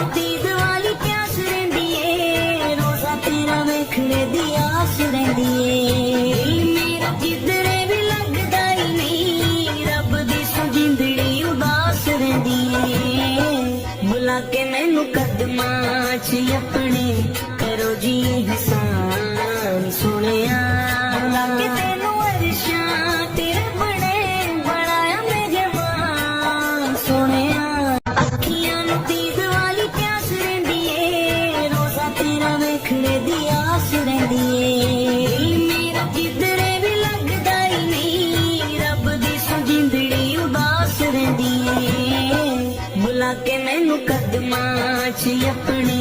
ਨੂੰ ਦੀਦ ਵਾਲੀ ਪਿਆਸ ਰਹਿੰਦੀ ਏ, ਰੋਜ਼ਾ ਤੇਰਾ ਵੇਖਣੇ ਦੀ ਆਸ ਰਹਿੰਦੀ ਏ। ਦਿਲ ਮੇਰਾ ਜਿੱਧਰੇ ਵੀ ਲੱਗਦਾ ਹੀ ਨਹੀਂ, ਰੱਬ ਦੀ ਸੁਜਿੰਦੜੀ ਉਦਾਸ ਰਹਿੰਦੀ ਏ। ਬੁਲਾ ਕੇ ਮੈਨੂੰ ਕਦਮਾਂ 'ਚ ਆਪਣੇ, ਕਰੋ ਜੀ ਇਹਸਾਨ ਸੋਹਣਿਆ। ਬੁਲਾ ਕੇ ਤੈਨੂੰ ਅਰਸ਼ਾਂ ਤੇਰੇ ਬਣੇ, ਬਣਾਇਆ ਮੇਜ਼ਬਾਨ ਸੋਹਣਿਆ। ਅੱਖੀਆਂ ਨੂੰ ਦੀਦ ਵਾਲੀ ਪਿਆਸ ਰਹਿੰਦੀ ਏ, ਰੋਜ਼ਾ ਤੇਰਾ ਵੇਖਣੇ ਦੀ ਆਸ ਰਹਿੰਦੀ ਏ। ਦਿਲ ਮੇਰਾ ਜਿੱਧਰੇ ਵੀ ਲੱਗਦਾ ਹੀ ਨਹੀਂ, ਰੱਬ ਦੀ ਸੁਜਿੰਦੜੀ ਉਦਾਸ ਰਹਿੰਦੀ ਏ। ਬੁਲਾ ਕੇ ਮੈਨੂੰ ਕਦਮਾਂ 'ਚ ਆਪਣੇ,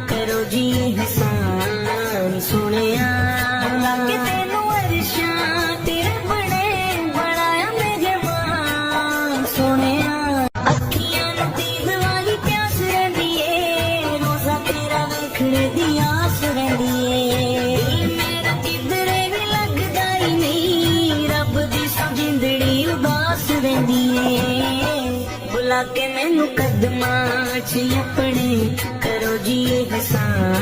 ਕਰੋ ਜੀ ਇਹਸਾਨ ਸੋਹਣਿਆ। ਬੁਲਾ ਕੇ ਤੈਨੂੰ ਅਰਸ਼ਾਂ ਤੇਰੇ ਬਣੇ, ਬਣਾਇਆ ਮੇਜ਼ਬਾਨ ਸੋਹਣਿਆ। ਅੱਖੀਆਂ ਨੂੰ ਦੀਦ ਵਾਲੀ ਪਿਆਸ ਰਹਿੰਦੀ ਏ, ਰੋਜ਼ਾ ਤੇਰਾ ਵੇਖਣੇ ਦੀ ਆਸ ਰਹਿੰਦੀ ਏ। ਦਿਲ ਮੇਰਾ ਜਿੱਧਰੇ ਵੀ ਲੱਗਦਾ ਹੀ ਨਹੀਂ, ਰੱਬ ਦੀ ਸੁਜਿੰਦੜੀ ਉਦਾਸ ਰਹਿੰਦੀ ਏ। ਬੁਲਾ ਕੇ ਮੈਨੂੰ ਕਦਮਾਂ 'ਚ ਆਪਣੇ, ਕਰੋ ਜੀ ਇਹਸਾਨ